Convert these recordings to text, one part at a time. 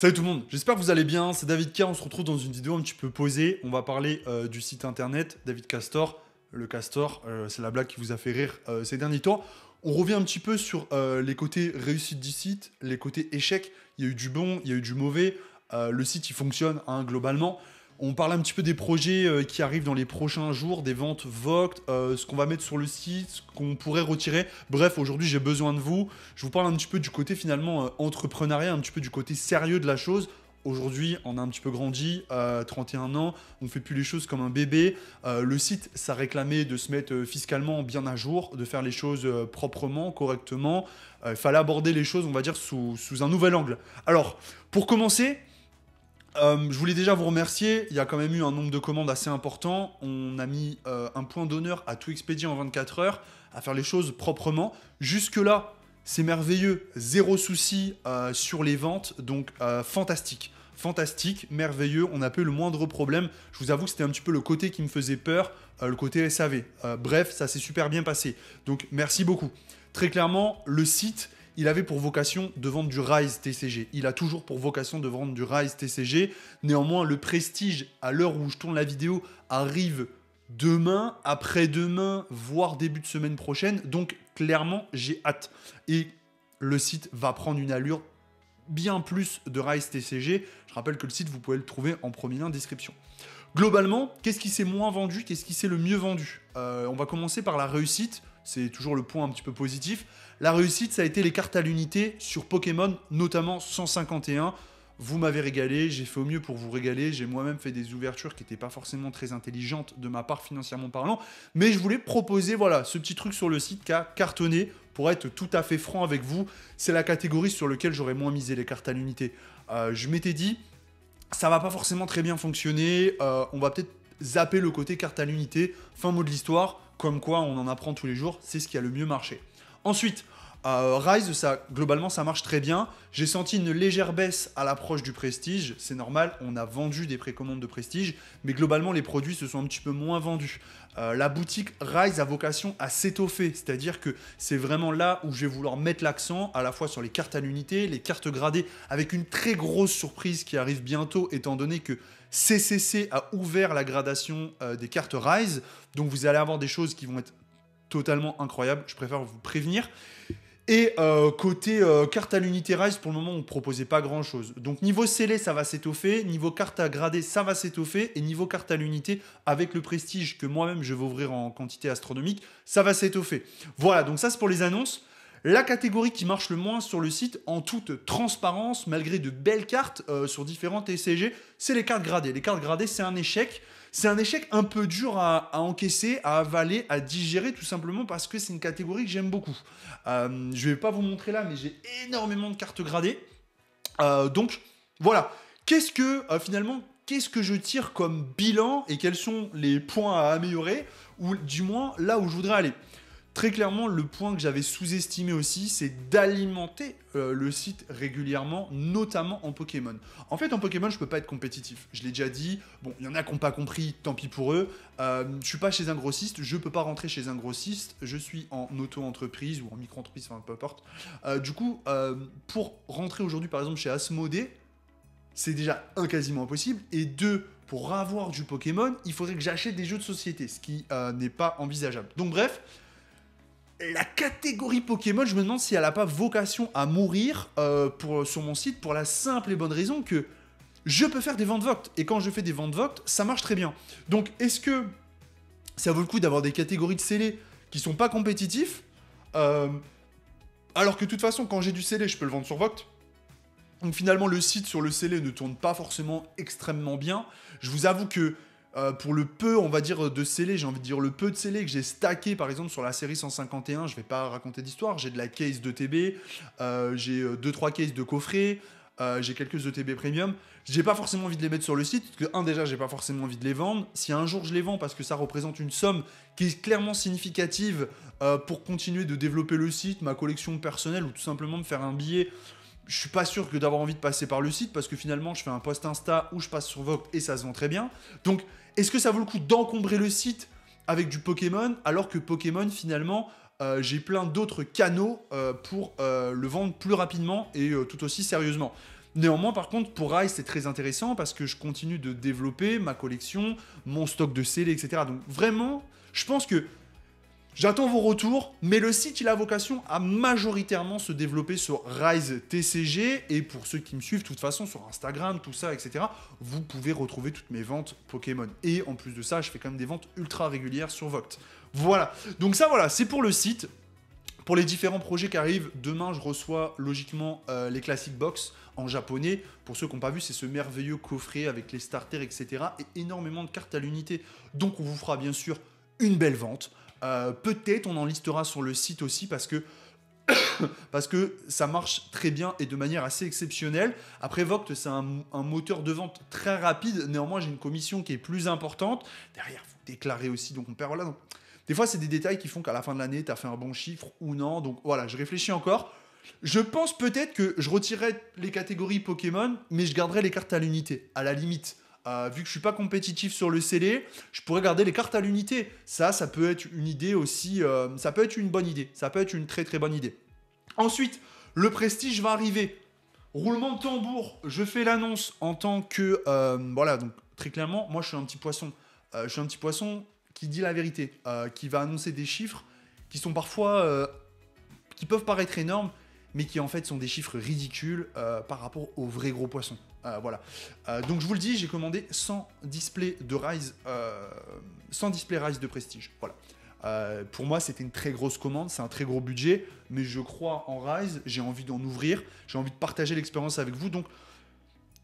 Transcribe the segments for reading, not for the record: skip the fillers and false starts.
Salut tout le monde, j'espère que vous allez bien, c'est David K, on se retrouve dans une vidéo un petit peu posée, on va parler du site internet David Castor, le Castor, c'est la blague qui vous a fait rire ces derniers temps. On revient un petit peu sur les côtés réussite du site, les côtés échecs, il y a eu du bon, il y a eu du mauvais, le site il fonctionne hein, globalement. On parle un petit peu des projets qui arrivent dans les prochains jours, des ventes Vogt, ce qu'on va mettre sur le site, ce qu'on pourrait retirer. Bref, aujourd'hui, j'ai besoin de vous. Je vous parle un petit peu du côté finalement entrepreneuriat, un petit peu du côté sérieux de la chose. Aujourd'hui, on a un petit peu grandi, 31 ans, on ne fait plus les choses comme un bébé. Le site, ça réclamait de se mettre fiscalement bien à jour, de faire les choses proprement, correctement. Il fallait aborder les choses, on va dire, sous un nouvel angle. Alors, pour commencer, je voulais déjà vous remercier. Il y a quand même eu un nombre de commandes assez important. On a mis un point d'honneur à tout expédier en 24 heures, à faire les choses proprement. Jusque-là, c'est merveilleux. Zéro souci sur les ventes. Donc, fantastique. Fantastique, merveilleux. On n'a pas eu le moindre problème. Je vous avoue que c'était un petit peu le côté qui me faisait peur, le côté SAV. Bref, ça s'est super bien passé. Donc, merci beaucoup. Très clairement, le site, il avait pour vocation de vendre du Rise TCG. Il a toujours pour vocation de vendre du Rise TCG. Néanmoins, le prestige, à l'heure où je tourne la vidéo, arrive demain, après-demain, voire début de semaine prochaine. Donc, clairement, j'ai hâte. Et le site va prendre une allure bien plus de Rise TCG. Je rappelle que le site, vous pouvez le trouver en premier lien en description. Globalement, qu'est-ce qui s'est moins vendu? Qu'est-ce qui s'est le mieux vendu? On va commencer par la réussite. C'est toujours le point un petit peu positif. La réussite, ça a été les cartes à l'unité sur Pokémon, notamment 151. Vous m'avez régalé, j'ai fait au mieux pour vous régaler. J'ai moi-même fait des ouvertures qui n'étaient pas forcément très intelligentes de ma part financièrement parlant. Mais je voulais proposer voilà, ce petit truc sur le site qui a cartonné. Pour être tout à fait franc avec vous, c'est la catégorie sur laquelle j'aurais moins misé les cartes à l'unité. Je m'étais dit, ça va pas forcément très bien fonctionner. On va peut-être zapper le côté carte à l'unité. Fin mot de l'histoire. Comme quoi, on en apprend tous les jours. C'est ce qui a le mieux marché. Ensuite, Rise, globalement, ça marche très bien. J'ai senti une légère baisse à l'approche du Prestige. C'est normal, on a vendu des précommandes de Prestige. Mais globalement, les produits se sont un petit peu moins vendus. La boutique Rise a vocation à s'étoffer. C'est-à-dire que c'est vraiment là où je vais vouloir mettre l'accent, à la fois sur les cartes à l'unité, les cartes gradées, avec une très grosse surprise qui arrive bientôt, étant donné que CCC a ouvert la gradation des cartes Rise. Donc vous allez avoir des choses qui vont être totalement incroyables. Je préfère vous prévenir. Et côté carte à l'unité Rise, pour le moment, on ne proposait pas grand-chose. Donc niveau scellé, ça va s'étoffer. Niveau carte à grader, ça va s'étoffer. Et niveau carte à l'unité, avec le prestige que moi-même, je vais ouvrir en quantité astronomique, ça va s'étoffer. Voilà, donc ça, c'est pour les annonces. La catégorie qui marche le moins sur le site, en toute transparence, malgré de belles cartes sur différents TCG, c'est les cartes gradées. Les cartes gradées, c'est un échec. C'est un échec un peu dur à encaisser, à avaler, à digérer, tout simplement parce que c'est une catégorie que j'aime beaucoup. Je ne vais pas vous montrer là, mais j'ai énormément de cartes gradées. Donc, voilà. Finalement, qu'est-ce que je tire comme bilan et quels sont les points à améliorer, ou du moins là où je voudrais aller? Très clairement, le point que j'avais sous-estimé aussi, c'est d'alimenter le site régulièrement, notamment en Pokémon. En fait, en Pokémon, je ne peux pas être compétitif. Je l'ai déjà dit. Bon, il y en a qui n'ont pas compris, tant pis pour eux. Je ne suis pas chez un grossiste, je ne peux pas rentrer chez un grossiste. Je suis en auto-entreprise ou en micro-entreprise, enfin peu importe. Du coup, pour rentrer aujourd'hui, par exemple, chez Asmodée, c'est déjà quasiment impossible. Et deux, pour avoir du Pokémon, il faudrait que j'achète des jeux de société, ce qui n'est pas envisageable. Donc bref, la catégorie Pokémon, je me demande si elle n'a pas vocation à mourir sur mon site pour la simple et bonne raison que je peux faire des ventes Vogt. Et quand je fais des ventes Vogt, ça marche très bien. Donc, est-ce que ça vaut le coup d'avoir des catégories de scellés qui sont pas compétitifs alors que de toute façon, quand j'ai du scellé, je peux le vendre sur Vogt. Donc finalement, le site sur le scellé ne tourne pas forcément extrêmement bien. Je vous avoue que pour le peu, on va dire, de scellés, j'ai envie de dire le peu de scellés que j'ai stacké, par exemple, sur la série 151, je vais pas raconter d'histoire, j'ai de la case de TB, j'ai 2-3 cases de coffret, j'ai quelques ETB premium. J'ai pas forcément envie de les mettre sur le site, parce que, déjà, j'ai pas forcément envie de les vendre. Si un jour je les vends, parce que ça représente une somme qui est clairement significative pour continuer de développer le site, ma collection personnelle, ou tout simplement me faire un billet, je suis pas sûr que d'avoir envie de passer par le site, parce que finalement, je fais un post Insta où je passe sur Vogt et ça se vend très bien. Donc, est-ce que ça vaut le coup d'encombrer le site avec du Pokémon, alors que Pokémon, finalement, j'ai plein d'autres canaux pour le vendre plus rapidement et tout aussi sérieusement? Néanmoins, par contre, pour Rise, c'est très intéressant parce que je continue de développer ma collection, mon stock de scellés, etc. Donc vraiment, je pense que j'attends vos retours, mais le site, il a vocation à majoritairement se développer sur Rise TCG. Et pour ceux qui me suivent, de toute façon, sur Instagram, tout ça, etc., vous pouvez retrouver toutes mes ventes Pokémon. Et en plus de ça, je fais quand même des ventes ultra régulières sur Voct. Voilà. Donc ça, voilà, c'est pour le site. Pour les différents projets qui arrivent, demain, je reçois logiquement les Classic Box en japonais. Pour ceux qui n'ont pas vu, c'est ce merveilleux coffret avec les starters, etc. Et énormément de cartes à l'unité. Donc, on vous fera bien sûr une belle vente. Peut-être on en listera sur le site aussi parce que ça marche très bien et de manière assez exceptionnelle. Après, Voct, c'est un moteur de vente très rapide. Néanmoins, j'ai une commission qui est plus importante. Derrière, il faut déclarer aussi, donc on perd. Voilà. Donc, des fois, c'est des détails qui font qu'à la fin de l'année, tu as fait un bon chiffre ou non. Donc voilà, je réfléchis encore. Je pense peut-être que je retirerai les catégories Pokémon, mais je garderai les cartes à l'unité, à la limite. Vu que je suis pas compétitif sur le scellé, je pourrais garder les cartes à l'unité. Ça peut être une idée aussi. Ça peut être une bonne idée. Ça peut être une très très bonne idée. Ensuite, le prestige va arriver. Roulement de tambour, je fais l'annonce en tant que... voilà, donc très clairement, moi je suis un petit poisson. Je suis un petit poisson qui dit la vérité, qui va annoncer des chiffres qui sont parfois... qui peuvent paraître énormes, mais qui en fait sont des chiffres ridicules par rapport aux vrais gros poissons. Voilà. Donc je vous le dis, j'ai commandé 100 displays de Rise, 100 displays Rise de prestige. Voilà. Pour moi, c'était une très grosse commande, c'est un très gros budget, mais je crois en Rise, j'ai envie d'en ouvrir, j'ai envie de partager l'expérience avec vous. Donc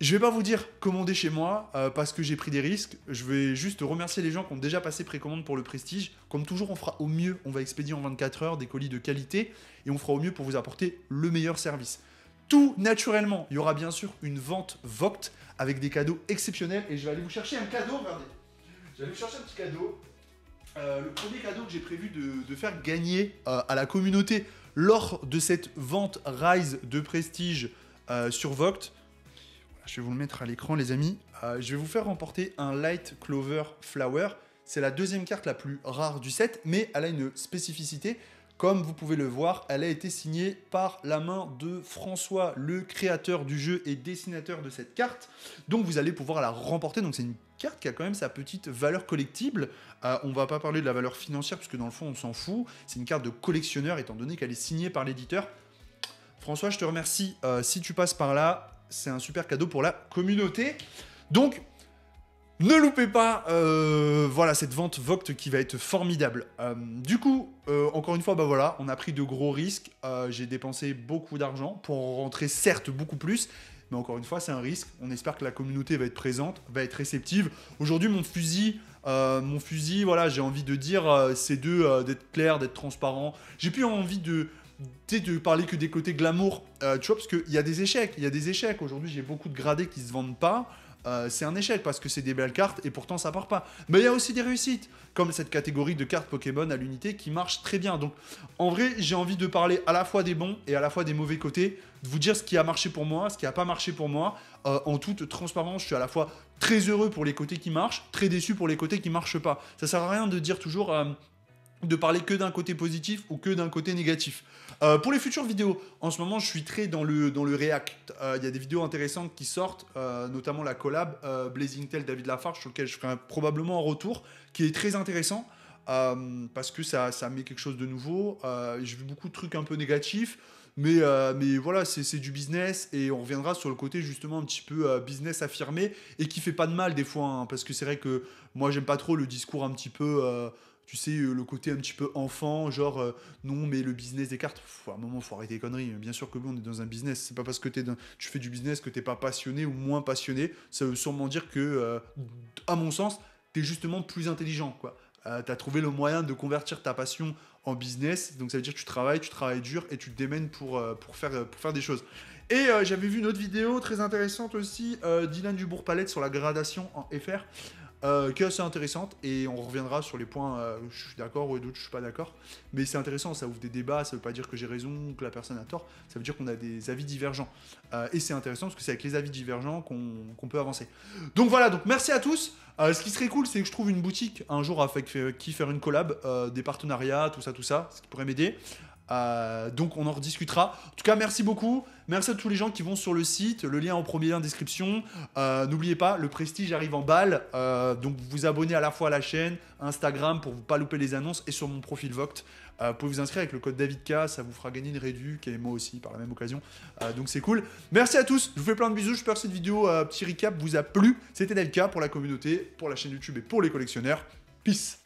je vais pas vous dire commander chez moi parce que j'ai pris des risques. Je vais juste remercier les gens qui ont déjà passé précommande pour le prestige. Comme toujours, on fera au mieux. On va expédier en 24 heures des colis de qualité et on fera au mieux pour vous apporter le meilleur service. Tout naturellement, il y aura bien sûr une vente Voct avec des cadeaux exceptionnels et je vais aller vous chercher un cadeau. Regardez, je vais aller vous chercher un petit cadeau. Le premier cadeau que j'ai prévu de faire gagner à la communauté lors de cette vente Rise de prestige sur Voct. Je vais vous le mettre à l'écran, les amis. Je vais vous faire remporter un Light Clover Flower. C'est la deuxième carte la plus rare du set, mais elle a une spécificité. Comme vous pouvez le voir, elle a été signée par la main de François, le créateur du jeu et dessinateur de cette carte. Donc vous allez pouvoir la remporter. Donc c'est une carte qui a quand même sa petite valeur collectible. On ne va pas parler de la valeur financière, puisque dans le fond, on s'en fout. C'est une carte de collectionneur, étant donné qu'elle est signée par l'éditeur. François, je te remercie. Si tu passes par là, c'est un super cadeau pour la communauté. Donc, ne loupez pas voilà, cette vente Voct qui va être formidable. Du coup, encore une fois, bah voilà, on a pris de gros risques. J'ai dépensé beaucoup d'argent pour en rentrer certes beaucoup plus. Mais encore une fois, c'est un risque. On espère que la communauté va être présente, va être réceptive. Aujourd'hui, mon fusil, voilà, j'ai envie de dire, c'est d'être clair, d'être transparent. J'ai plus envie de parler que des côtés glamour, tu vois, parce qu'il y a des échecs, Aujourd'hui, j'ai beaucoup de gradés qui se vendent pas. C'est un échec parce que c'est des belles cartes et pourtant ça part pas. Mais il y a aussi des réussites, comme cette catégorie de cartes Pokémon à l'unité qui marche très bien. Donc en vrai, j'ai envie de parler à la fois des bons et à la fois des mauvais côtés, de vous dire ce qui a marché pour moi, ce qui a pas marché pour moi. En toute transparence, je suis à la fois très heureux pour les côtés qui marchent, très déçu pour les côtés qui marchent pas. Ça sert à rien de dire toujours... de parler que d'un côté positif ou que d'un côté négatif. Pour les futures vidéos, en ce moment, je suis très dans le React. Il y a des vidéos intéressantes qui sortent, notamment la collab Blazing Tail David Lafarge, sur lequel je ferai probablement un retour, qui est très intéressant, parce que ça met quelque chose de nouveau. J'ai vu beaucoup de trucs un peu négatifs, mais voilà, c'est du business, et on reviendra sur le côté justement un petit peu business affirmé, et qui fait pas de mal des fois, hein, parce que c'est vrai que moi, j'aime pas trop le discours un petit peu... tu sais, le côté un petit peu enfant, genre non, mais le business des cartes, à un moment, il faut arrêter les conneries. Bien sûr que oui, on est dans un business. C'est pas parce que tu fais du business que t'es pas passionné ou moins passionné. Ça veut sûrement dire que, à mon sens, t'es justement plus intelligent, quoi. T'as trouvé le moyen de convertir ta passion en business. Donc ça veut dire que tu travailles dur et tu te démènes pour faire des choses. Et j'avais vu une autre vidéo très intéressante aussi, d'Ilan Dubourg-Palette sur la gradation en FR. Qui est assez intéressante, et on reviendra sur les points je suis d'accord ou d'autres je suis pas d'accord, mais c'est intéressant, ça ouvre des débats, ça veut pas dire que j'ai raison ou que la personne a tort, ça veut dire qu'on a des avis divergents, et c'est intéressant parce que c'est avec les avis divergents qu'on peut avancer. Donc voilà, donc merci à tous. Ce qui serait cool, c'est que je trouve une boutique un jour avec qui faire une collab, des partenariats, tout ça, ce qui pourrait m'aider. Donc on en rediscutera. En tout cas, merci beaucoup. Merci à tous les gens qui vont sur le site. Le lien en premier lien en description. N'oubliez pas, le Prestige arrive en balle. Donc vous vous abonnez à la fois à la chaîne, Instagram pour ne pas louper les annonces et sur mon profil Voct. Vous pouvez vous inscrire avec le code DavidK. Ça vous fera gagner une réduc et moi aussi par la même occasion. Donc c'est cool. Merci à tous. Je vous fais plein de bisous. J'espère que cette vidéo, petit recap, vous a plu. C'était DavidK pour la communauté, pour la chaîne YouTube et pour les collectionneurs. Peace.